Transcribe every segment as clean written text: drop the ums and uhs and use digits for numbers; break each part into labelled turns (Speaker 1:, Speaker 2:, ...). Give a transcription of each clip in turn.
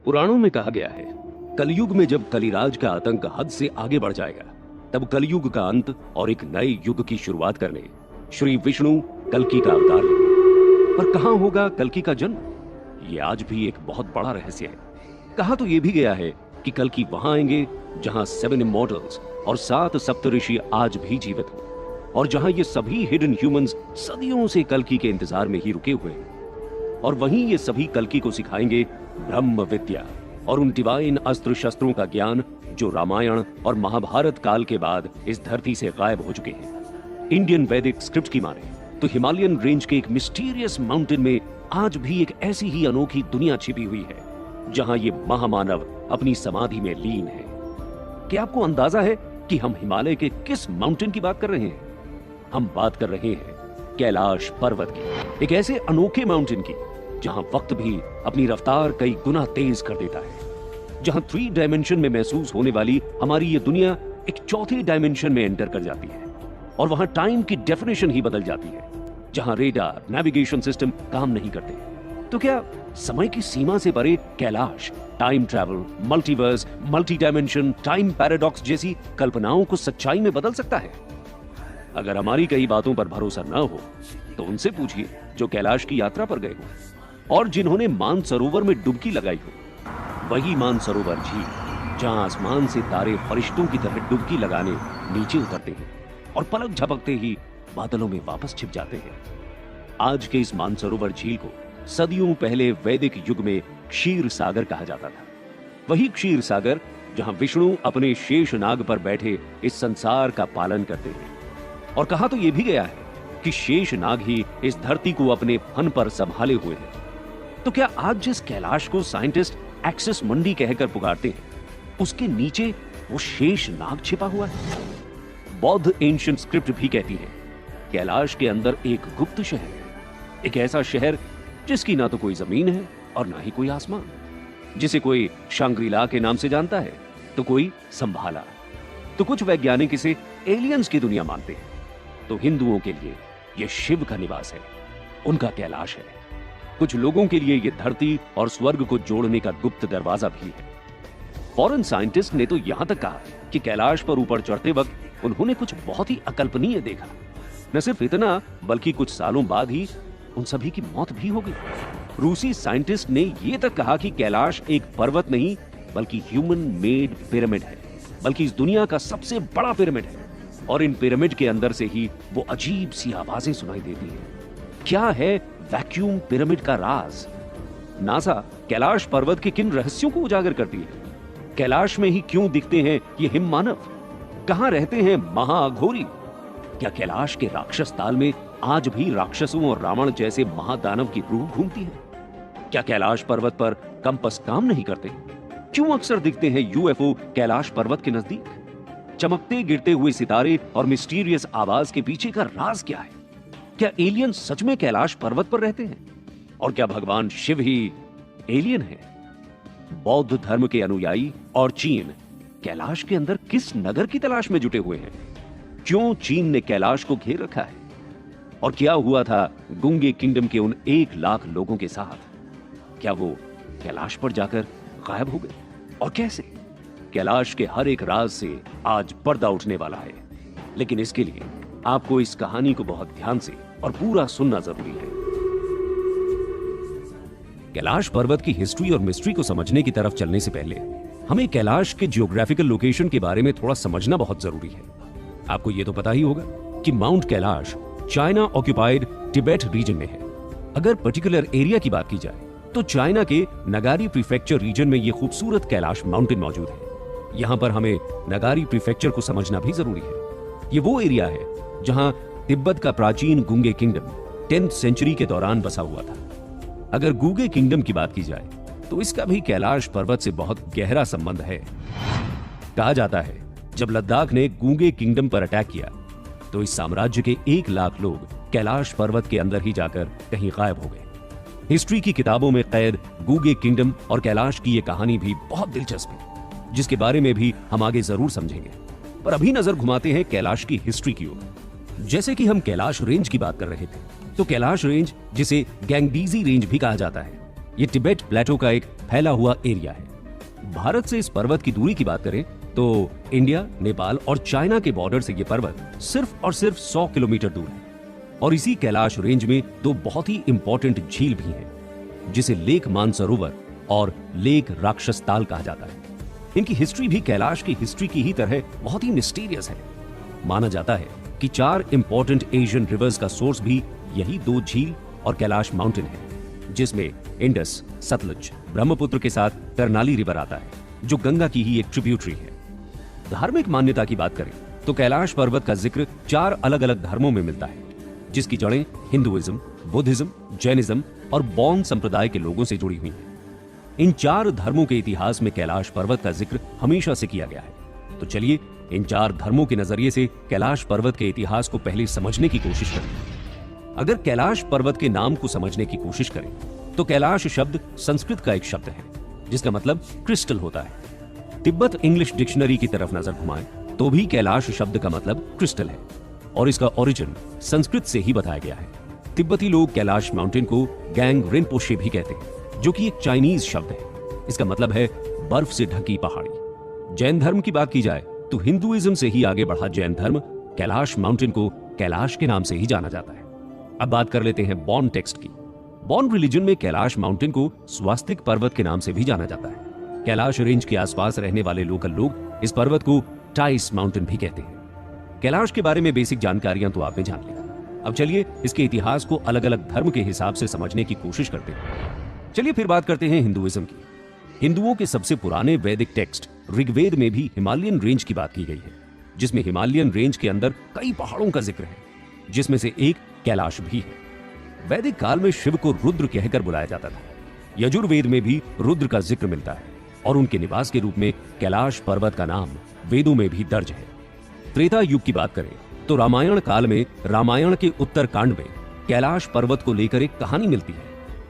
Speaker 1: पुराणों में कहा गया है, कलयुग में जब कलिराज का आतंक हद से आगे बढ़ जाएगा, तब कलयुग का अंत और एक नए युग की शुरुआत करने श्री विष्णु कल्कि का अवतार लेंगे। पर कहां होगा कल्कि का जन्म? ये आज भी एक बहुत बड़ा रहस्य है। कहा तो ये भी गया है कि कल्कि वहां आएंगे जहां 7 इमॉर्टल्स और 7 सप्तऋषि आज भी जीवित हो, और जहां ये सभी हिडन ह्यूमंस सदियों से कल्कि के इंतजार में ही रुके हुए हैं। और वहीं ये सभी कल्कि को सिखाएंगे ब्रह्म विद्या और उन डिवाइन अस्त्र शस्त्रों का ज्ञान जो रामायण और महाभारत काल के बाद इस धरती से गायब हो चुके हैं। इंडियन वैदिक स्क्रिप्ट की माने तो हिमालयन रेंज के एक मिस्टीरियस माउंटेन में आज भी एक ऐसी ही अनोखी दुनिया छिपी हुई है जहां ये महामानव अपनी समाधि में लीन है। क्या आपको अंदाजा है कि हम हिमालय के किस माउंटेन की बात कर रहे हैं? हम बात कर रहे हैं कैलाश पर्वत की, एक ऐसे अनोखे माउंटेन की जहां वक्त भी अपनी रफ्तार कई गुना तेज कर देता है, जहां 3 डायमेंशन में महसूस होने वाली हमारी ये दुनिया एक चौथे डायमेंशन में एंटर कर जाती है, और वहां टाइम की डेफिनेशन ही बदल जाती है, जहां रेडार नेविगेशन सिस्टम काम नहीं करते। तो क्या समय की सीमा से परे Kailash time travel, multiverse, multi dimension, time paradox जैसी कल्पनाओं को सच्चाई में बदल सकता है? अगर हमारी कई बातों पर भरोसा न हो तो उनसे पूछिए जो कैलाश की यात्रा पर गए हो और जिन्होंने मानसरोवर में डुबकी लगाई हो। वही मानसरोवर झील जहां आसमान से तारे फरिश्तों की तरह डुबकी लगाने नीचे उतरते हैं और पलक झपकते ही बादलों में वापस छिप जाते हैं। आज के इस मानसरोवर झील को सदियों पहले वैदिक युग में क्षीर सागर कहा जाता था। वही क्षीर सागर जहां विष्णु अपने शेष नाग पर बैठे इस संसार का पालन करते हैं। और कहा तो यह भी गया है कि शेष नाग ही इस धरती को अपने फन पर संभाले हुए हैं। तो क्या आज जिस कैलाश को साइंटिस्ट एक्सेस मंडी कहकर पुकारते हैं, उसके नीचे वो शेष नाग छिपा हुआ है? बौद्ध एंशिएंट स्क्रिप्ट भी कहती है कैलाश के अंदर एक गुप्त शहर है, एक ऐसा शहर जिसकी ना तो कोई जमीन है और ना ही कोई आसमान, जिसे कोई शांग्रीला के नाम से जानता है तो कोई संभाला, तो कुछ वैज्ञानिक इसे एलियंस की दुनिया मानते हैं, तो हिंदुओं के लिए यह शिव का निवास है, उनका कैलाश है। कुछ लोगों के लिए यह धरती और स्वर्ग को जोड़ने का गुप्त दरवाजा भी है। फॉरेन साइंटिस्ट ने तो यहां तक कहा कि कैलाश पर ऊपर चढ़ते वक्त उन्होंने कुछ बहुत ही अकल्पनीय देखा। न सिर्फ इतना, बल्कि कुछ सालों बाद ही उन सभी की मौत भी हो गई। रूसी साइंटिस्ट ने यह तक कहा कि कैलाश एक पर्वत नहीं बल्कि ह्यूमन मेड पिरामिड है, बल्कि इस दुनिया का सबसे बड़ा पिरामिड है, और इन पिरामिड के अंदर से ही वो अजीब सी आवाजें सुनाई देती हैं। क्या है वैक्यूम पिरामिड का राज? नासा कैलाश पर्वत के किन रहस्यों को उजागर करती है? कैलाश में ही क्यों दिखते हैं ये हिम मानव? कहां रहते हैं महाअघोरी? क्या कैलाश के राक्षस ताल में आज भी राक्षसों और रावण जैसे महादानव की रूह घूमती है? क्या कैलाश पर्वत पर कंपास काम नहीं करते? क्यों अक्सर दिखते हैं यूएफओ कैलाश पर्वत के नजदीक? चमकते गिरते हुए सितारे और मिस्टीरियस आवाज के पीछे का राज क्या है? क्या एलियन सच में कैलाश पर्वत पर रहते हैं? और क्या भगवान शिव ही एलियन है? बौद्ध धर्म के अनुयायी और चीन कैलाश के अंदर किस नगर की तलाश में जुटे हुए हैं? क्यों चीन ने कैलाश को घेर रखा है? और क्या हुआ था गुंगे किंगडम के उन 1 लाख लोगों के साथ? क्या वो कैलाश पर जाकर गायब हो गए, और कैसे? कैलाश के हर एक राज से आज पर्दा उठने वाला है, लेकिन इसके लिए आपको इस कहानी को बहुत ध्यान से और पूरा सुनना जरूरी है। कैलाश पर्वत की हिस्ट्री और मिस्ट्री को समझने की तरफ चलने से पहले हमें कैलाश के जियोग्राफिकल लोकेशन के बारे में थोड़ा समझना बहुत जरूरी है। आपको यह तो पता ही होगा कि mount Kailash China occupied Tibet region में है। अगर पर्टिकुलर एरिया की बात की जाए तो चाइना के नगारी प्रीफेक्चर रीजन में यह खूबसूरत कैलाश माउंटेन मौजूद है। यहां पर हमें नगारी प्रीफेक्चर को समझना भी जरूरी है। यह वो एरिया है जहां तिब्बत का प्राचीन गुंगे किंगडम 10th सेंचुरी के दौरान बसा हुआ था। अगर गुंगे किंगडम की बात की जाए तो इसका भी कैलाश पर्वत से बहुत गहरा संबंध है। कहा जाता है जब लद्दाख ने गुंगे किंगडम पर अटैक किया तो इस साम्राज्य के 1 लाख लोग कैलाश पर्वत के अंदर ही जाकर कहीं गायब हो गए। हिस्ट्री की किताबों में कैद गुंगे किंगडम और कैलाश की यह कहानी भी बहुत दिलचस्प है, जिसके बारे में भी हम आगे जरूर समझेंगे। पर अभी नजर घुमाते हैं कैलाश की हिस्ट्री की ओर। जैसे कि हम कैलाश रेंज की बात कर रहे थे, तो कैलाश रेंज, जिसे गैंगडीजी रेंज भी कहा जाता है, ये तिब्बत प्लेटो का एक फैला हुआ एरिया है। भारत से इस पर्वत की दूरी की बात करें तो इंडिया, नेपाल और चाइना के बॉर्डर से ये पर्वत सिर्फ और सिर्फ 100 किलोमीटर दूर है। और इसी कैलाश रेंज में दो बहुत ही इंपॉर्टेंट झील भी हैं, जिसे लेक मानसरोवर और लेक राक्षसताल कहा जाता है। इनकी हिस्ट्री भी कैलाश की हिस्ट्री की ही तरह बहुत ही मिस्टीरियस है। माना जाता है कि 4 इंपॉर्टेंट एशियन रिवर्स का सोर्स भी यही 2 झील और कैलाश माउंटेन है, जिसमें इंडस, सतलुज, ब्रह्मपुत्र के साथ करनाली रिवर आता है, जो गंगा की ही एक ट्रिब्यूटरी है। धार्मिक मान्यता की बात करें तो कैलाश पर्वत का जिक्र 4 अलग अलग धर्मों में मिलता है, जिसकी जड़ें हिंदुइज्म, बुद्धिज्म, जैनिज्म और बौद्ध संप्रदाय के लोगों से जुड़ी हुई हैं। इन 4 धर्मों के इतिहास में कैलाश पर्वत का जिक्र हमेशा से किया गया है। तो चलिए इन 4 धर्मों के नजरिए से कैलाश पर्वत के इतिहास को पहले समझने की कोशिश करें। अगर कैलाश पर्वत के नाम को समझने की कोशिश करें तो कैलाश शब्द संस्कृत का एक शब्द है, जिसका मतलब क्रिस्टल होता है। तिब्बत इंग्लिश डिक्शनरी की तरफ नजर घुमाएं तो भी कैलाश शब्द का मतलब क्रिस्टल है, और इसका ओरिजिन संस्कृत से ही बताया गया है। तिब्बती लोग कैलाश माउंटेन को गैंग रिनपोशे भी कहते हैं, जो कि एक चाइनीज शब्द है। इसका मतलब है बर्फ से ढकी पहाड़ी। जैन धर्म की बात की जाए तो हिंदुइज्म से ही आगे बढ़ा जैन धर्म कैलाश माउंटेन को कैलाश के नाम से ही जाना जाता है। अब बात कर लेते हैं बौद्ध टेक्स्ट की। बौद्ध रिलीजन में कैलाश माउंटेन को स्वास्तिक पर्वत के नाम से भी जाना जाता है। कैलाश रेंज के आसपास रहने वाले लोकल लोग इस पर्वत को टाइस माउंटेन भी कहते हैं। कैलाश के बारे में बेसिक जानकारियां तो आपने जान ली। अब चलिए इसके इतिहास को अलग अलग धर्म के हिसाब से समझने की कोशिश करते हैं। चलिए फिर बात करते हैं हिंदुइज्म की। हिंदुओं के सबसे पुराने वैदिक टेक्स्ट ऋग्वेद में भी हिमालयन रेंज की बात की गई है, जिसमें हिमालयन रेंज के अंदर कई पहाड़ों का जिक्र है, जिसमें से एक कैलाश भी है। वैदिक काल में शिव को रुद्र कहकर बुलाया जाता था। यजुर्वेद में भी रुद्र का जिक्र मिलता है, और उनके निवास के रूप में कैलाश पर्वत का नाम वेदों में भी दर्ज है। त्रेता युग की बात करें तो रामायण काल में रामायण के उत्तर कांड में कैलाश पर्वत को लेकर एक कहानी मिलती है,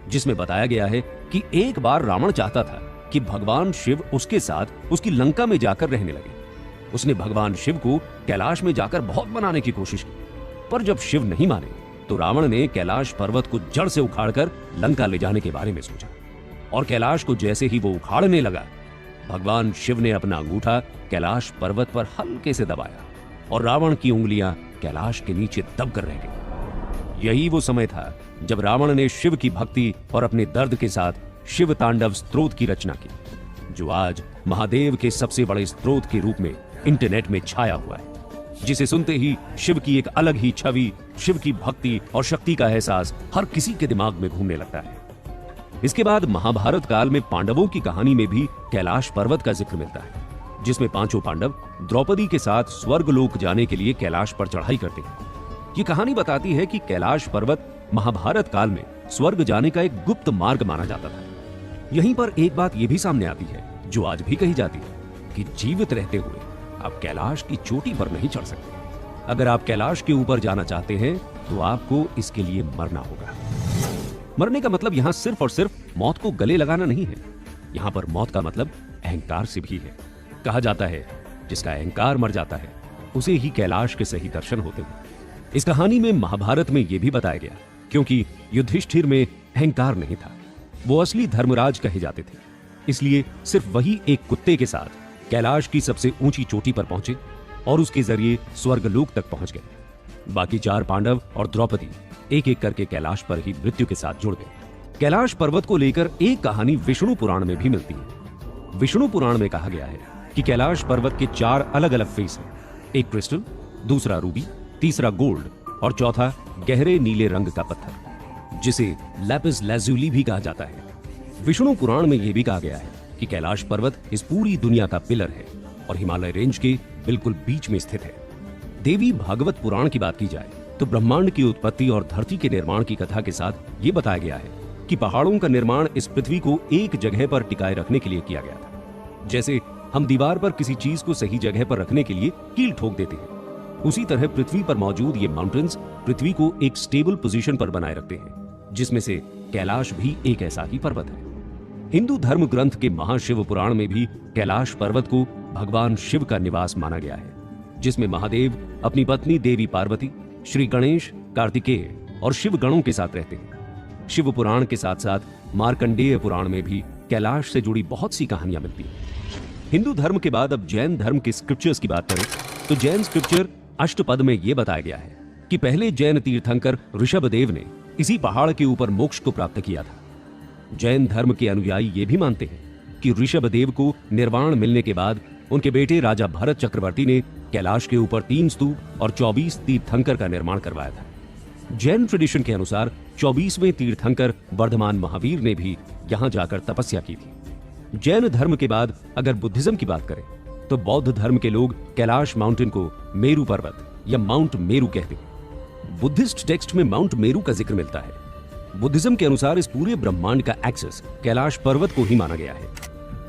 Speaker 1: जिसमें बताया गया है कि एक बार रावण चाहता था कि भगवान शिव उसके साथ उसकी लंका में जाकर रहने लगे। उसने भगवान शिव को कैलाश में जाकर बहुत मनाने की कोशिश की, पर जब शिव नहीं माने तो रावण ने कैलाश पर्वत को जड़ से उखाड़कर लंका ले जाने के बारे में सोचा। और कैलाश को जैसे ही वो उखाड़ने लगा, भगवान शिव ने अपना अंगूठा कैलाश पर्वत पर हल्के से दबाया, और रावण की उंगलियां कैलाश के नीचे दबकर रह गई। यही वो समय था जब रावण ने शिव की भक्ति और अपने दर्द के साथ शिव तांडव स्तोत्र की रचना की, जो आज महादेव के सबसे बड़े स्तोत्र के रूप में इंटरनेट में छाया हुआ है, जिसे सुनते ही शिव की एक अलग ही छवि, शिव की भक्ति और शक्ति का एहसास हर किसी के दिमाग में घूमने लगता है। इसके बाद महाभारत काल में पांडवों की कहानी में भी कैलाश पर्वत का जिक्र मिलता है, जिसमें 5 पांडव द्रौपदी के साथ स्वर्ग लोक जाने के लिए कैलाश पर चढ़ाई करते हैं। ये कहानी बताती है कि कैलाश पर्वत महाभारत काल में स्वर्ग जाने का एक गुप्त मार्ग माना जाता था। यहीं पर एक बात यह भी सामने आती है, जो आज भी कही जाती है, कि जीवित रहते हुए आप कैलाश की चोटी पर नहीं चढ़ सकते। अगर आप कैलाश के ऊपर जाना चाहते हैं तो आपको इसके लिए मरना होगा। मरने का मतलब यहां सिर्फ और सिर्फ मौत को गले लगाना नहीं है। यहां पर मौत का मतलब अहंकार से भी है। कहा जाता है जिसका अहंकार मर जाता है उसे ही कैलाश के सही दर्शन होते हैं। इस कहानी में महाभारत में यह भी बताया गया, क्योंकि युधिष्ठिर में अहंकार नहीं था, वो असली धर्मराज कहे जाते थे, इसलिए सिर्फ वही एक कुत्ते के साथ कैलाश की सबसे ऊंची चोटी पर पहुंचे और उसके जरिए स्वर्गलोक तक पहुंच गए। बाकी 4 पांडव और द्रौपदी एक एक करके कैलाश पर ही मृत्यु के साथ जुड़ गए। कैलाश पर्वत को लेकर एक कहानी विष्णु पुराण में भी मिलती है। विष्णु पुराण में कहा गया है कि कैलाश पर्वत के 4 अलग अलग फेस हैं। एक क्रिस्टल, दूसरा रूबी, तीसरा गोल्ड और चौथा गहरे नीले रंग का पत्थर, जिसे लैपिस लाजुली भी कहा जाता है। विष्णु पुराण में यह भी कहा गया है कि कैलाश पर्वत इस पूरी दुनिया का पिलर है और हिमालय रेंज के बिल्कुल बीच में स्थित है। देवी भागवत पुराण की बात की जाए तो ब्रह्मांड की उत्पत्ति और धरती के निर्माण की कथा के साथ ये बताया गया है कि पहाड़ों का निर्माण इस पृथ्वी को एक जगह पर टिकाए रखने के लिए किया गया था। जैसे हम दीवार पर किसी चीज को सही जगह पर रखने के लिए कील ठोक देते हैं, उसी तरह पृथ्वी पर मौजूद ये माउंटेन्स पृथ्वी को एक स्टेबल पोजीशन पर बनाए रखते हैं, जिसमें से कैलाश भी एक ऐसा ही पर्वत है। हिंदू धर्म ग्रंथ के महाशिव पुराण में भी कैलाश पर्वत को भगवान शिव का निवास माना गया है, जिसमें महादेव अपनी पत्नी देवी पार्वती, श्री गणेश, कार्तिकेय और शिव गणों के साथ रहते हैं। शिव पुराण के साथ साथ मार्कंडेय पुराण में भी कैलाश से जुड़ी बहुत सी कहानियां मिलती हैं। हिंदू धर्म के बाद अब जैन धर्म के स्क्रिप्चर्स की बात करें तो जैन स्क्रिप्चर अष्टपद में यह बताया गया है कि पहले जैन तीर्थंकर ऋषभदेव ने इसी पहाड़ के ऊपर मोक्ष को प्राप्त किया था। जैन धर्म के अनुयायी ये भी मानते हैं कि ऋषभदेव को निर्वाण मिलने के बाद उनके बेटे राजा भरत चक्रवर्ती ने कैलाश के ऊपर 3 स्तूप और 24 तीर्थंकर का निर्माण करवाया था। जैन ट्रेडिशन के अनुसार 24वें तीर्थंकर वर्धमान महावीर ने भी यहां जाकर तपस्या की थी। जैन धर्म के बाद अगर बुद्धिज्म की बात करें तो बौद्ध धर्म के लोग कैलाश माउंटेन को मेरू पर्वत या माउंट मेरू कहते हैं। बुद्धिस्ट टेक्स्ट में माउंट मेरू का जिक्र मिलता है। बुद्धिज्म के अनुसार इस पूरे ब्रह्मांड का एक्सेस कैलाश पर्वत को ही माना गया है।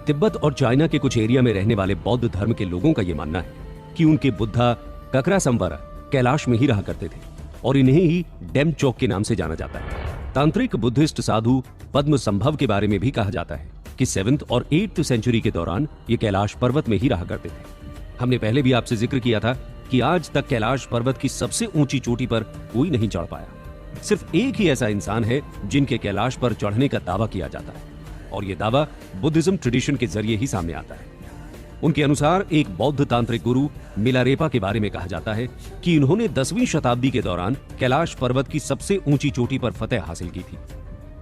Speaker 1: तिब्बत और चाइना के कुछ एरिया में रहने वाले बौद्ध धर्म के लोगों का यह मानना है कि उनके बुद्धा ककरा संवरा कैलाश में ही रहा करते थे और इन्हें ही डेम चौक के नाम से जाना जाता है। तांत्रिक बुद्धिस्ट साधु पद्म संभव के बारे में भी कहा जाता है कि 7th और 8th सेंचुरी के दौरान ये कैलाश पर्वत में ही रहा करते थे। हमने पहले भी आपसे जिक्र किया था कि आज तक कैलाश पर्वत की सबसे ऊंची चोटी पर कोई नहीं चढ़ पाया। सिर्फ एक ही ऐसा इंसान है जिनके कैलाश पर चढ़ने का दावा किया जाता है और यह दावा बुद्धिज्म ट्रेडिशन के जरिए ही सामने आता है। उनके अनुसार एक बौद्ध तांत्रिक गुरु मिलारेपा के बारे में कहा जाता है कि इन्होंने 10वीं शताब्दी के दौरान कैलाश पर्वत की सबसे ऊंची चोटी पर फतेह हासिल की थी।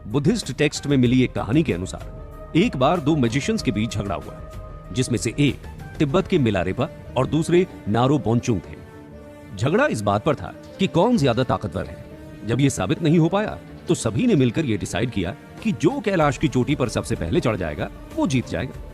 Speaker 1: बुद्धिस्ट टेक्स्ट में मिली एक कहानी के अनुसार एक बार 2 मैजिशियंस के बीच झगड़ा हुआ, जिसमें से एक तिब्बत के मिलारेपा और दूसरे नारो बोंचुंग थे। झगड़ा इस बात पर था कि कौन ज्यादा ताकतवर है। जब यह साबित नहीं हो पाया तो सभी ने मिलकर यह डिसाइड किया कि जो कैलाश की चोटी पर सबसे पहले चढ़ जाएगा वो जीत जाएगा।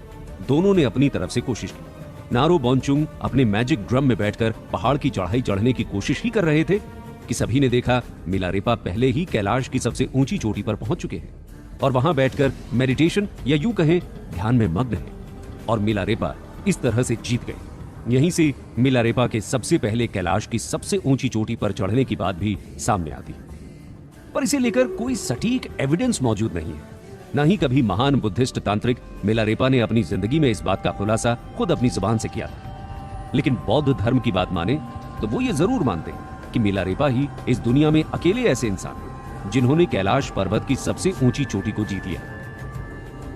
Speaker 1: दोनों ने अपनी तरफ से कोशिश की। नारो बोंचुंग अपने मैजिक ड्रम में बैठकर पहाड़ की चढ़ाई चढ़ने की कोशिश ही कर रहे थे कि सभी ने देखा मिलारेपा पहले ही कैलाश की सबसे ऊंची चोटी पर पहुंच चुके हैं और वहां बैठकर मेडिटेशन या यूं कहें ध्यान में मग्न है और मिलारेपा इस तरह से जीत गए। यहीं से मिलारेपा के सबसे पहले कैलाश की सबसे ऊंची चोटी पर चढ़ने की बात भी सामने आती है, पर इसे लेकर कोई सटीक एविडेंस मौजूद नहीं है। न ही कभी महान बुद्धिस्ट तांत्रिक मिलारेपा ने अपनी जिंदगी में इस बात का खुलासा खुद अपनी जुबान से किया था। लेकिन बौद्ध धर्म की बात माने तो वो ये जरूर मानते हैं कि मिलारेपा ही इस दुनिया में अकेले ऐसे इंसान हैं जिन्होंने कैलाश पर्वत की सबसे ऊंची चोटी को जीत लिया।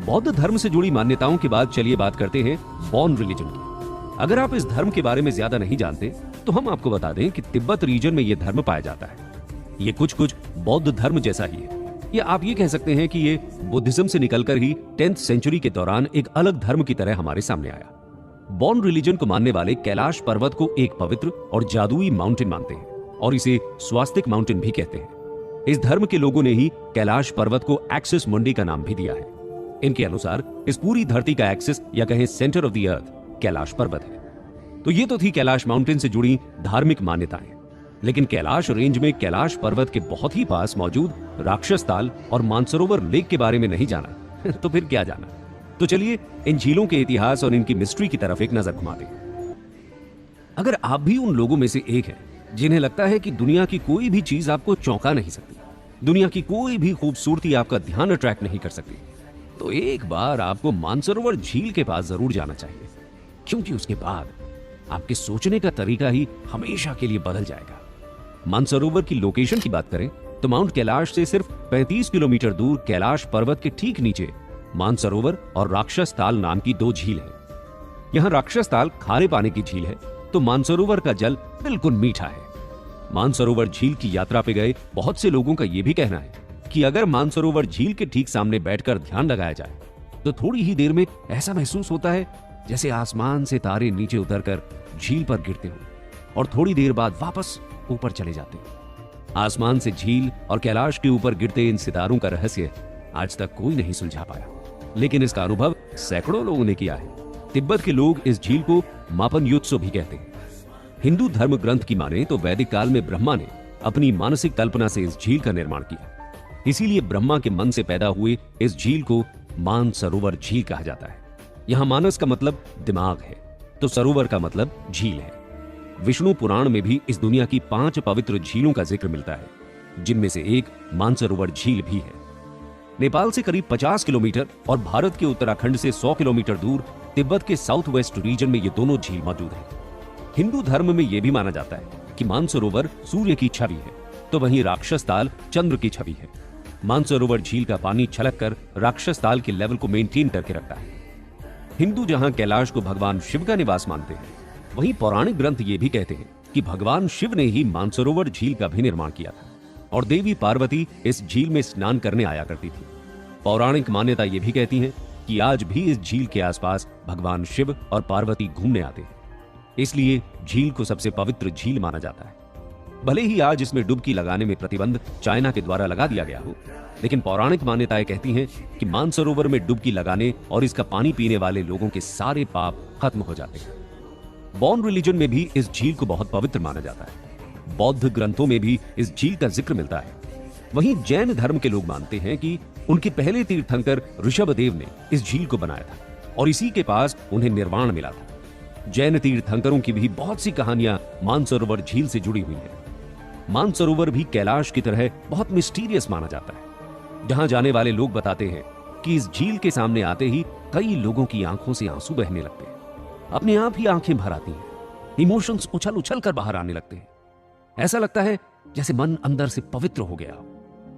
Speaker 1: बौद्ध धर्म से जुड़ी मान्यताओं के बाद चलिए बात करते हैं बॉन रिलीजन की। अगर आप इस धर्म के बारे में ज्यादा नहीं जानते तो हम आपको बता दें कि तिब्बत रीजन में यह धर्म पाया जाता है। ये कुछ बौद्ध धर्म जैसा ही है, या आप ये कह सकते हैं कि ये बुद्धिज्म से निकलकर ही 10th सेंचुरी के दौरान एक अलग धर्म की तरह हमारे सामने आया। बॉन रिलीजन को मानने वाले कैलाश पर्वत को एक पवित्र और जादुई माउंटेन मानते हैं और इसे स्वास्तिक माउंटेन भी कहते हैं। इस धर्म के लोगों ने ही कैलाश पर्वत को एक्सिस मुंडी का नाम भी दिया है। इनके अनुसार इस पूरी धरती का एक्सिस या कहें centre of the earth Kailash पर्वत है। तो ये तो थी कैलाश माउंटेन से जुड़ी धार्मिक मान्यताएं, लेकिन कैलाश रेंज में कैलाश पर्वत के बहुत ही पास मौजूद राक्षस ताल और मानसरोवर लेक के बारे में नहीं जाना तो फिर क्या जाना। तो चलिए इन झीलों के इतिहास और इनकी मिस्ट्री की तरफ एक नजर घुमाते हैं। अगर आप भी उन लोगों में से एक हैं जिन्हें लगता है कि दुनिया की कोई भी चीज आपको चौंका नहीं सकती, दुनिया की कोई भी खूबसूरती आपका ध्यान अट्रैक्ट नहीं कर सकती, तो एक बार आपको मानसरोवर झील के पास जरूर जाना चाहिए, क्योंकि उसके बाद आपके सोचने का तरीका ही हमेशा के लिए बदल जाएगा। मानसरोवर की लोकेशन की बात करें तो माउंट कैलाश से सिर्फ 35 किलोमीटर दूर कैलाश पर्वत के ठीक नीचे मानसरोवर और राक्षस ताल नाम की 2 झील है। यहाँ राक्षस ताल खारे पानी की झील है तो मानसरोवर का जल बिल्कुल मीठा है। मानसरोवर झील की यात्रा पे गए बहुत से लोगों का यह भी कहना है कि अगर मानसरोवर झील के ठीक सामने बैठकर ध्यान लगाया जाए तो थोड़ी ही देर में ऐसा महसूस होता है जैसे आसमान से तारे नीचे उतरकर झील पर गिरते हो और थोड़ी देर बाद वापस ऊपर चले जाते हैं। आसमान से झील और कैलाश के ऊपर गिरते इन सितारों का रहस्य आज तक कोई नहीं सुलझा पाया, लेकिन इसका अनुभव सैकड़ों लोगों ने किया है। तिब्बत के लोग इस झील को मापन युत्सो भी कहते हैं। हिंदू धर्म ग्रंथ की माने तो वैदिक काल में ब्रह्मा ने अपनी मानसिक कल्पना से इस झील का निर्माण किया, इसीलिए ब्रह्मा के मन से पैदा हुए इस झील को मानसरोवर झील कहा जाता है। यहाँ मानस का मतलब दिमाग है तो सरोवर का मतलब झील है। विष्णु पुराण में भी इस दुनिया की 5 पवित्र झीलों का जिक्र मिलता है, जिनमें से एक मानसरोवर झील भी है। नेपाल से करीब 50 किलोमीटर और भारत के उत्तराखंड से 100 किलोमीटर दूर तिब्बत के साउथ वेस्ट रीजन में ये दोनों झील मौजूद हैं। हिंदू धर्म में यह भी माना जाता है कि मानसरोवर सूर्य की छवि है तो वहीं राक्षस ताल चंद्र की छवि है। मानसरोवर झील का पानी छलक कर राक्षस ताल के लेवल को मेंटेन करके रखता है। हिंदू जहां कैलाश को भगवान शिव का निवास मानते हैं, वहीं पौराणिक ग्रंथ ये भी कहते हैं कि भगवान शिव ने ही मानसरोवर झील का भी निर्माण किया था और देवी पार्वती इस झील में स्नान करने आया करती थी। पौराणिक मान्यता ये भी कहती है कि आज भी इस झील के आसपास भगवान शिव और पार्वती घूमने आते हैं, इसलिए झील को सबसे पवित्र झील माना जाता है। भले ही आज इसमें डुबकी लगाने में प्रतिबंध चाइना के द्वारा लगा दिया गया हो, लेकिन पौराणिक मान्यताएं कहती हैं कि मानसरोवर में डुबकी लगाने और इसका पानी पीने वाले लोगों के सारे पाप खत्म हो जाते हैं। बौन रिलीजन में भी इस झील को बहुत पवित्र माना जाता है। बौद्ध ग्रंथों में भी इस झील का जिक्र मिलता है। वहीं जैन धर्म के लोग मानते हैं कि उनके पहले तीर्थंकर ऋषभदेव ने इस झील को बनाया था और इसी के पास उन्हें निर्वाण मिला था। जैन तीर्थंकरों की भी बहुत सी कहानियां मानसरोवर झील से जुड़ी हुई हैं। मानसरोवर भी कैलाश की तरह बहुत मिस्टीरियस माना जाता है, जहां जाने वाले लोग बताते हैं कि इस झील के सामने आते ही कई लोगों की आंखों से आंसू बहने लगते हैं, अपने आप ही आंखें भर आती हैं, इमोशंस उछल उछल कर बाहर आने लगते हैं। ऐसा लगता है जैसे मन अंदर से पवित्र हो गया हो।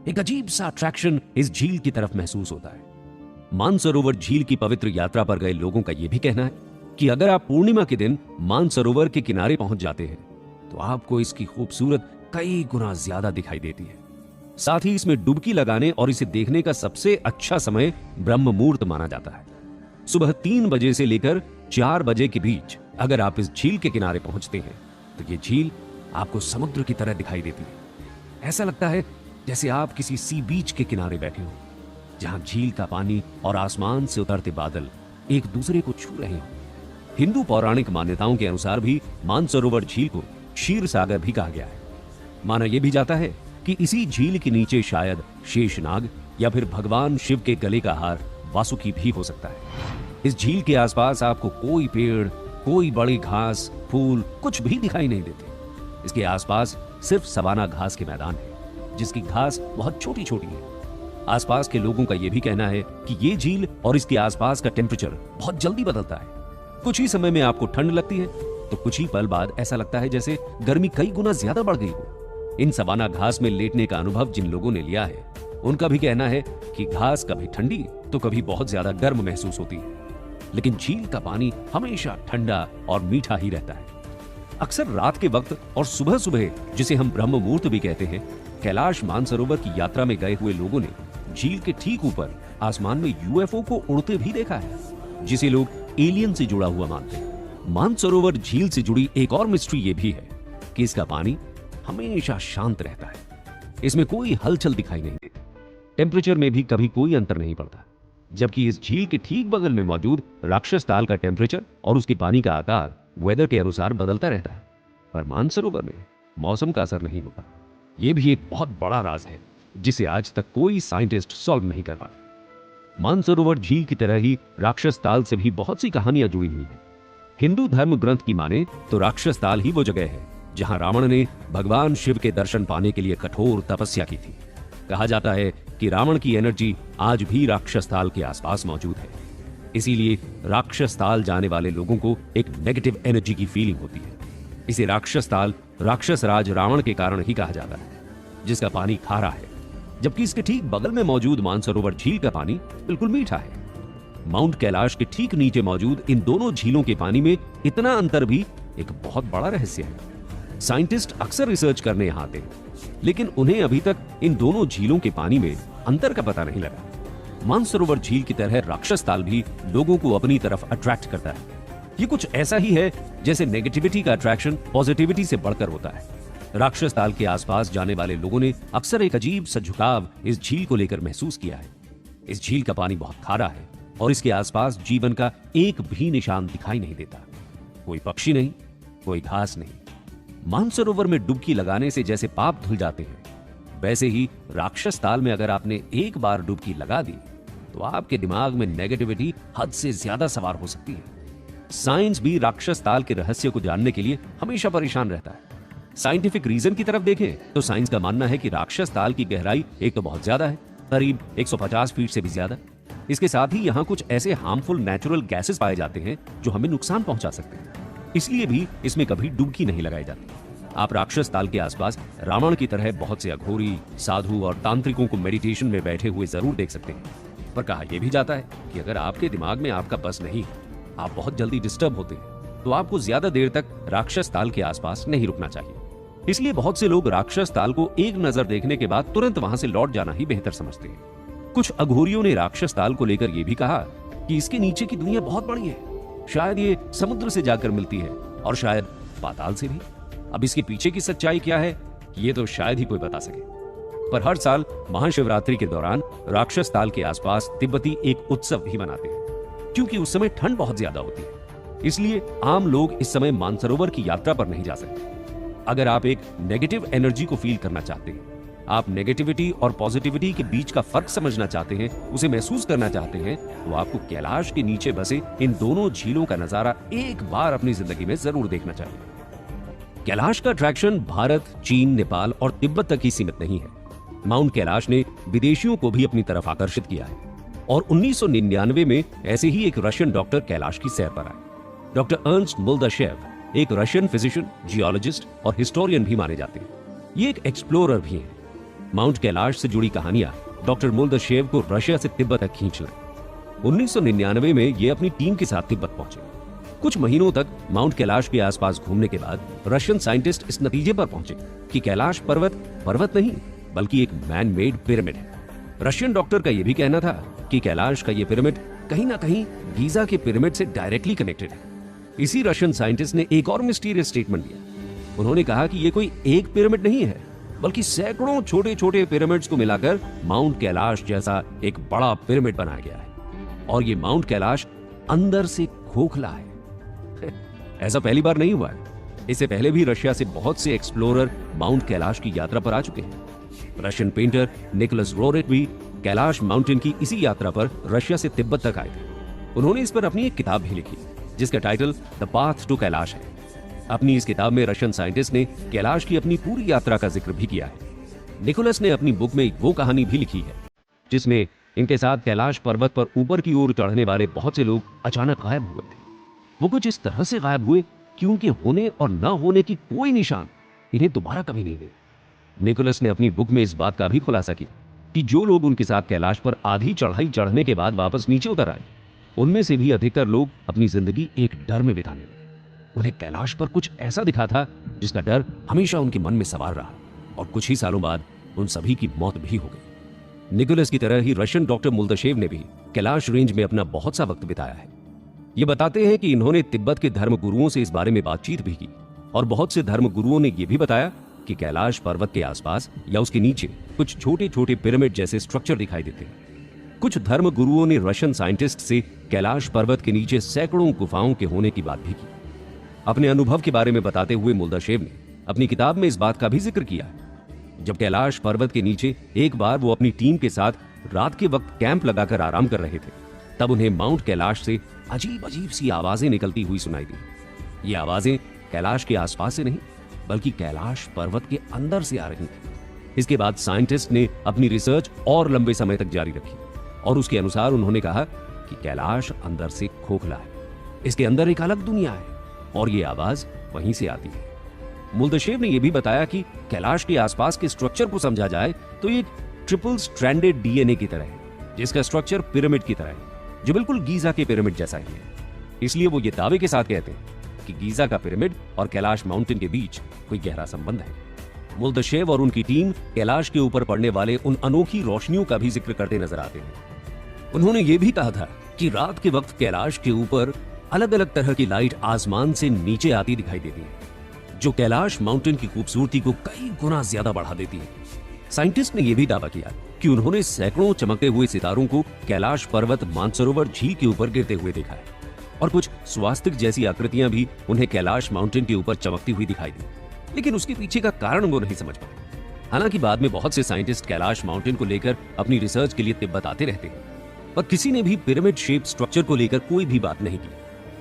Speaker 1: एक अजीब सा अट्रैक्शन इस झील की तरफ महसूस होता है। मानसरोवर झील की पवित्र यात्रा पर गए लोगों का यह भी कहना है कि अगर आप पूर्णिमा के दिन मानसरोवर के किनारे पहुंच जाते हैं तो आपको इसकी खूबसूरत कई गुना ज्यादा दिखाई देती है। साथ ही इसमें डुबकी लगाने और इसे देखने का सबसे अच्छा समय ब्रह्म मुहूर्त माना जाता है। सुबह 3 बजे से लेकर 4 बजे के बीच अगर आप इस झील के किनारे पहुंचते हैं तो ये झील आपको समुद्र की तरह दिखाई देती है। ऐसा लगता है जैसे आप किसी सी बीच के किनारे बैठे हो, जहां झील का पानी और आसमान से उतरते बादल एक दूसरे को छू रहे हो। हिंदू पौराणिक मान्यताओं के अनुसार भी मानसरोवर झील को क्षीर सागर भी कहा गया है। माना यह भी जाता है कि इसी झील के नीचे शायद शेषनाग या फिर भगवान शिव के गले का हार वासुकी भी हो सकता है। इस झील के आसपास आपको कोई पेड़, कोई बड़ी घास, फूल कुछ भी दिखाई नहीं देते। इसके आसपास सिर्फ सवाना घास के मैदान है, जिसकी घास बहुत छोटी छोटी है। आसपास के लोगों का यह भी कहना है कि ये झील और इसके आसपास का टेम्परेचर बहुत जल्दी बदलता है। कुछ ही समय में आपको ठंड लगती है तो कुछ ही पल बाद ऐसा लगता है जैसे गर्मी कई गुना ज्यादा बढ़ गई हो। इन सवाना घास में लेटने का अनुभव जिन लोगों ने लिया है, उनका भी कहना है कि घास कभी ठंडी तो कभी बहुत ज्यादा गर्म महसूस होती है, लेकिन झील का पानी हमेशा ठंडा और मीठा ही रहता है। अक्सर रात के वक्त और सुबह सुबह, जिसे हम ब्रह्म मुहूर्त भी कहते हैं, कैलाश मानसरोवर की यात्रा में गए हुए लोगों ने झील के ठीक ऊपर आसमान में यूएफओ को उड़ते भी देखा है, जिसे लोग एलियन से जुड़ा हुआ मानते हैं। मानसरोवर झील से जुड़ी एक और मिस्ट्री ये भी है कि इसका पानी हमेशा शांत रहता है। इसमें कोई हलचल दिखाई नहीं देती। टेम्परेचर में भी कभी कोई अंतर नहीं पड़ता, जबकि इस झील के ठीक बगल में मौजूद राक्षस ताल का टेम्परेचर और उसके पानी का आकार वेदर के अनुसार बदलता रहता है, पर मानसरोवर में मौसम का असर नहीं होता। यह भी एक बहुत बड़ा राज है जिसे आज तक कोई साइंटिस्ट सॉल्व नहीं कर पाया। मानसरोवर झील की तरह ही राक्षस ताल से भी बहुत सी कहानियां जुड़ी हुई हैं। हिंदू धर्म ग्रंथ की माने तो राक्षस ताल ही वो जगह है जहां रावण ने भगवान शिव के दर्शन पाने के लिए कठोर तपस्या की थी। कहा जाता है कि रावण की एनर्जी आज भी राक्षस ताल के आसपास मौजूद है, इसीलिए राक्षस ताल जाने वाले लोगों को एक नेगेटिव एनर्जी की फीलिंग होती है। इसे राक्षस ताल राक्षस राज रावण के कारण ही कहा जाता है, जिसका पानी खारा है, जबकि इसके ठीक बगल में मौजूद मानसरोवर झील का पानी बिल्कुल मीठा है। माउंट कैलाश के ठीक नीचे मौजूद इन दोनों झीलों के पानी में इतना अंतर भी एक बहुत बड़ा रहस्य है। साइंटिस्ट अक्सर रिसर्च करने यहां आते हैं, लेकिन उन्हें अभी तक इन दोनों झीलों के पानी में अंतर का पता नहीं लगा। मानसरोवर झील की तरह राक्षस ताल भी लोगों को अपनी तरफ अट्रैक्ट करता है। ये कुछ ऐसा ही है जैसे नेगेटिविटी का अट्रैक्शन पॉजिटिविटी से बढ़कर होता है। राक्षस ताल के आसपास जाने वाले लोगों ने अक्सर एक अजीब सा झुकाव इस झील को लेकर महसूस किया है। इस झील का पानी बहुत खारा है और इसके आसपास जीवन का एक भी निशान दिखाई नहीं देता। कोई पक्षी नहीं, कोई घास नहीं। मानसरोवर में डुबकी लगाने से जैसे पाप धुल जाते हैं, वैसे ही राक्षस ताल में अगर आपने एक बार डुबकी लगा दी तो आपके दिमाग में नेगेटिविटी हद से ज्यादा सवार हो सकती है। साइंस भी राक्षस ताल के रहस्य को जानने के लिए हमेशा परेशान रहता है। साइंटिफिक रीजन की तरफ देखें तो साइंस का मानना है कि राक्षस ताल की गहराई एक तो बहुत ज्यादा है, करीब 150 फीट से भी ज्यादा। इसके साथ ही यहाँ कुछ ऐसे हार्मफुल नेचुरल गैसेस पाए जाते हैं जो हमें नुकसान पहुंचा सकते हैं, इसलिए भी इसमें कभी डुबकी नहीं लगाई जाती।
Speaker 2: आप राक्षस ताल के आसपास रावण की तरह बहुत से अघोरी, साधु और तांत्रिकों को मेडिटेशन में बैठे हुए जरूर देख सकते हैं। पर कहा यह भी जाता है कि अगर आपके दिमाग में आपका बस नहीं, आप बहुत जल्दी डिस्टर्ब होते हैं, तो आपको ज्यादा देर तक राक्षस ताल के आसपास नहीं रुकना चाहिए। इसलिए बहुत से लोग राक्षस ताल को एक नजर देखने के बाद तुरंत वहां से लौट जाना ही बेहतर समझते हैं। कुछ अघोरियों ने राक्षस ताल को लेकर यह भी कहा कि इसके नीचे की दुनिया बहुत बड़ी है, शायद ये समुद्र से जाकर मिलती है और शायद पाताल से भी। अब इसके पीछे की सच्चाई क्या है, ये तो शायद ही कोई बता सके। पर हर साल महाशिवरात्रि के दौरान राक्षस ताल के आसपास तिब्बती एक उत्सव भी मनाते हैं। क्योंकि उस समय ठंड बहुत ज्यादा होती है, इसलिए आम लोग इस समय मानसरोवर की यात्रा पर नहीं जा सकते। अगर आप एक नेगेटिव एनर्जी को फील करना चाहते हैं, आप नेगेटिविटी और पॉजिटिविटी के बीच का फर्क समझना चाहते हैं, उसे महसूस करना चाहते हैं, तो आपको कैलाश के नीचे बसे इन दोनों झीलों का नजारा एक बार अपनी जिंदगी में जरूर देखना चाहिए। कैलाश का अट्रैक्शन भारत, चीन, नेपाल और तिब्बत तक ही सीमित नहीं है। माउंट कैलाश ने विदेशियों को भी अपनी तरफ आकर्षित किया है और 1999 में ऐसे ही एक रशियन डॉक्टर कैलाश की सैर पर आए। डॉक्टर अर्न्स्ट मोल्दाशेव एक रशियन फिजिशियन, जियोलॉजिस्ट और हिस्टोरियन भी माने जाते हैं। ये एक एक्सप्लोरर भी हैं। माउंट कैलाश से जुड़ी कहानियां डॉक्टर मोल्दाशेव को रशिया से तिब्बत तक खींच लाई। 1999 में ये अपनी टीम के साथ तिब्बत पहुंचे। कुछ महीनों तक माउंट कैलाश के आसपास घूमने के बाद रशियन साइंटिस्ट इस नतीजे पर पहुंचे कि कैलाश पर्वत नहीं बल्कि एक मैन मेड पिरामिड है। रशियन डॉक्टर का यह भी कहना था कि कैलाश का यह पिरामिड कहीं ना कहीं गीजा के पिरामिड से डायरेक्टली कनेक्टेड है। इसी रशियन साइंटिस्ट ने एक और मिस्टीरियस स्टेटमेंट दिया। उन्होंने कहा कि यह कोई एक पिरामिड नहीं है, बल्कि सैकड़ों छोटे छोटे पिरामिड्स को मिलाकर माउंट कैलाश जैसा एक बड़ा पिरामिड बनाया गया है। और ये माउंट कैलाश अंदर से खोखला है। ऐसा पहली बार नहीं हुआ है। इससे पहले भी रशिया से बहुत से एक्सप्लोरर माउंट कैलाश की यात्रा पर आ चुके हैं। रशियन पेंटर निकोलस रोरेट भी कैलाश माउंटेन की इसी यात्रा पर रशिया से तिब्बत तक आए थे। उन्होंने इस पर अपनी एक किताब भी लिखी जिसका title the path to Kailash है। अपनी इस किताब में रशियन साइंटिस्ट ने कैलाश की अपनी पूरी यात्रा का जिक्र भी किया है। निकोलस ने अपनी बुक में वो कहानी भी लिखी है जिसमें इनके साथ कैलाश पर्वत पर ऊपर की ओर चढ़ने वाले बहुत से लोग अचानक गायब हुए थे। वो कुछ इस तरह से गायब हुए कि उनके होने और न होने की कोई निशान इन्हें दोबारा कभी नहीं मिले। निकोलस ने अपनी बुक में इस बात का भी खुलासा किया कि जो लोग उनके साथ कैलाश पर आधी चढ़ाई चढ़ने के बाद वापस नीचे उतर आए, उनमें से भी अधिकतर लोग अपनी जिंदगी एक डर में बिताने लगे। उन्हें कैलाश पर कुछ ऐसा दिखा था जिसका डर हमेशा उनके मन में सवार रहा और कुछ ही सालों बाद उन सभी की मौत भी हो गई। निकोलस की तरह ही रशियन डॉक्टर मोल्दाशेव ने भी कैलाश रेंज में अपना बहुत सा वक्त बिताया है। ये बताते हैं कि इन्होंने तिब्बत के धर्म गुरुओं से इस बारे में बातचीत भी की और बहुत से धर्म गुरुओं ने यह भी बताया कि कैलाश पर्वत के आसपास या उसके नीचे कुछ छोटे छोटे पिरामिड जैसे स्ट्रक्चर दिखाई देते हैं। कुछ धर्म गुरुओं ने रशियन साइंटिस्ट से कैलाश पर्वत के नीचे सैकड़ों गुफाओं के होने की बात भी की। अपने अनुभव के बारे में बताते हुए मोल्दाशेव ने अपनी किताब में इस बात का भी जिक्र किया। जब कैलाश पर्वत के नीचे एक बार वो अपनी टीम के साथ रात के वक्त कैंप लगाकर आराम कर रहे थे, तब उन्हें माउंट कैलाश से अजीब अजीब सी आवाजें निकलती हुई सुनाई दी। ये आवाजें कैलाश के आसपास से नहीं बल्कि कैलाश पर्वत के अंदर से आ रही थी। इसके बाद साइंटिस्ट ने अपनी रिसर्च और लंबे समय तक जारी रखी और उसके अनुसार उन्होंने कहा कि कैलाश अंदर से खोखला है, इसके अंदर एक अलग दुनिया है और ये आवाज वहीं से आती है। मोल्दाशेव ने यह भी बताया कि कैलाश के आसपास के स्ट्रक्चर को समझा जाए तो ये ट्रिपल स्ट्रैंडेड डीएनए की तरह है, जिसका स्ट्रक्चर पिरामिड की तरह है, जो बिल्कुल गीजा के पिरामिड जैसा ही है। इसलिए वो ये दावे के साथ कहते हैं कि गीजा का पिरामिड और कैलाश माउंटेन के बीच कोई गहरा संबंध है। मोल्दाशेव और उनकी टीम कैलाश के ऊपर पड़ने वाले उन अनोखी रोशनियों का भी जिक्र करते नजर आते हैं। उन्होंने ये भी कहा था कि रात के वक्त कैलाश के ऊपर अलग अलग तरह की लाइट आसमान से नीचे आती दिखाई देती है, जो कैलाश माउंटेन की खूबसूरती को कई गुना ज्यादा बढ़ा देती है। साइंटिस्ट ने यह भी दावा किया कि उन्होंने सैकड़ों चमकते हुए सितारों को कैलाश पर्वत मानसरोवर झील के ऊपर गिरते हुए देखा है और कुछ स्वास्तिक जैसी आकृतियां भी उन्हें कैलाश माउंटेन के ऊपर चमकती हुई दिखाई दी, लेकिन उसके पीछे का कारण वो नहीं समझ पाए। हालांकि बाद में बहुत से साइंटिस्ट कैलाश माउंटेन को लेकर अपनी रिसर्च के लिए तिब्बत आते रहते हैं, पर किसी ने भी पिरामिड शेप स्ट्रक्चर को लेकर कोई भी बात नहीं की।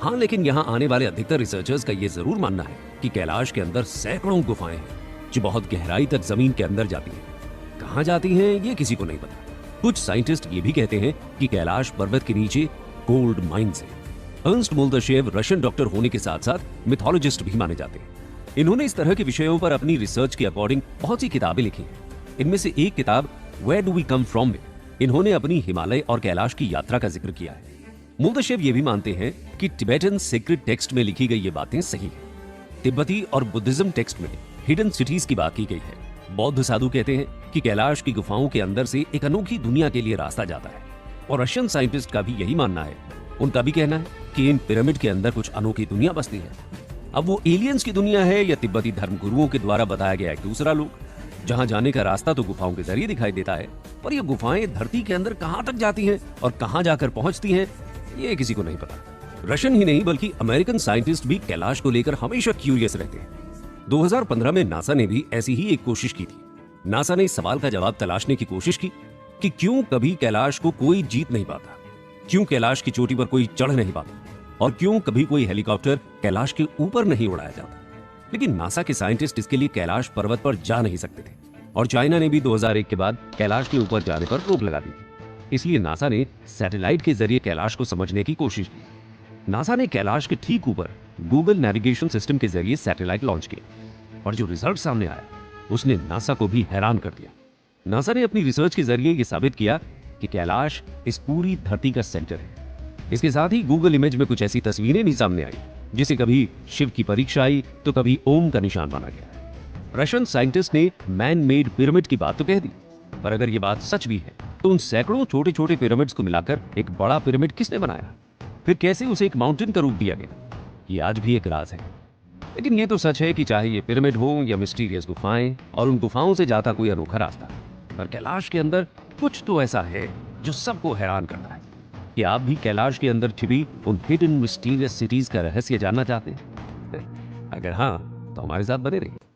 Speaker 2: हाँ, लेकिन यहाँ आने वाले अधिकतर रिसर्चर्स का ये जरूर मानना है कि कैलाश के अंदर सैकड़ों गुफाएं हैं जो बहुत गहराई तक जमीन के अंदर जाती हैं। कहाँ जाती हैं ये किसी को नहीं पता। कुछ साइंटिस्ट ये भी कहते हैं कि कैलाश पर्वत के नीचे गोल्ड माइंस है। अर्न्स्ट मोल्दाशेव रशियन डॉक्टर होने के साथ साथ मिथोलॉजिस्ट भी माने जाते हैं। इन्होंने इस तरह के विषयों पर अपनी रिसर्च के अकॉर्डिंग बहुत सी किताबें लिखी हैं। इनमें से एक किताब where do we come from में इन्होंने अपनी हिमालय और कैलाश की यात्रा का जिक्र किया है। मुल्तशेफ ये भी मानते हैं कि टिबेटन सीक्रेट टेक्स्ट में लिखी गई ये बातें सही है। तिब्बती और बुद्धिज्म टेक्स्ट में हिडन सिटीज की बात की गई है। बौद्ध साधु कहते हैं कि कैलाश की गुफाओं के अंदर से एक अनोखी दुनिया के लिए रास्ता जाता है, और रशियन साइंटिस्ट का भी यही मानना है। उनका भी कहना है कि इन पिरामिड के अंदर कुछ अनोखी दुनिया बसती है। अब वो एलियंस की दुनिया है या तिब्बती धर्मगुरुओं के द्वारा बताया गया एक दूसरा लोक, जहां जाने का रास्ता तो गुफाओं के जरिए दिखाई देता है, पर ये गुफाएं धरती के अंदर कहां तक जाती हैं और कहां जाकर पहुंचती हैं, ये किसी को नहीं पता। रशियन ही नहीं बल्कि अमेरिकन साइंटिस्ट भी कैलाश को लेकर हमेशा क्यूरियस रहते हैं। 2015 में नासा ने भी ऐसी ही एक कोशिश की थी। नासा ने इस सवाल का जवाब तलाशने की कोशिश की कि क्यों कभी कैलाश को कोई जीत नहीं पाता, क्यों कैलाश की चोटी पर कोई चढ़ नहीं पाता, और क्यों कभी कोई हेलीकॉप्टर कैलाश के ऊपर नहीं उड़ाया जाता। लेकिन नासा के साइंटिस्ट इसके लिए कैलाश पर्वत पर जा नहीं सकते थे, और चाइना ने भी 2001 के बाद कैलाश के ऊपर जाने पर रोक लगा दी थी। इसलिए नासा ने सैटेलाइट के जरिए कैलाश को समझने की कोशिश की। नासा ने कैलाश के ठीक ऊपर गूगल नेविगेशन सिस्टम के जरिए सैटेलाइट लॉन्च किया, और जो रिजल्ट सामने आया उसने नासा को भी हैरान कर दिया। नासा ने अपनी रिसर्च के जरिए यह साबित किया कि कैलाश इस पूरी धरती का सेंटर है। इसके साथ ही गूगल इमेज में कुछ ऐसी तस्वीरें भी सामने आई, जिसे कभी शिव की परीक्षा आई तो कभी ओम का निशान माना गया। रशियन साइंटिस्ट ने मैन मेड पिरामिड की बात तो कह दी, पर अगर ये बात सच भी है तो उन सैकड़ों छोटे छोटे पिरामिड्स को मिलाकर एक बड़ा पिरामिड किसने बनाया? फिर कैसे उसे एक माउंटेन का रूप दिया गया? ये आज भी एक राज है। लेकिन ये तो सच है कि चाहे ये पिरामिड हो या मिस्टीरियस गुफाएं, और उन गुफाओं से जाता कोई अनोखा रास्ता, पर कैलाश के अंदर कुछ तो ऐसा है जो सबको हैरान करता है। कि आप भी कैलाश के अंदर छिपी उन हिडन मिस्टीरियस सिटीज का रहस्य जानना चाहते हैं? अगर हाँ, तो हमारे साथ बने रहिए।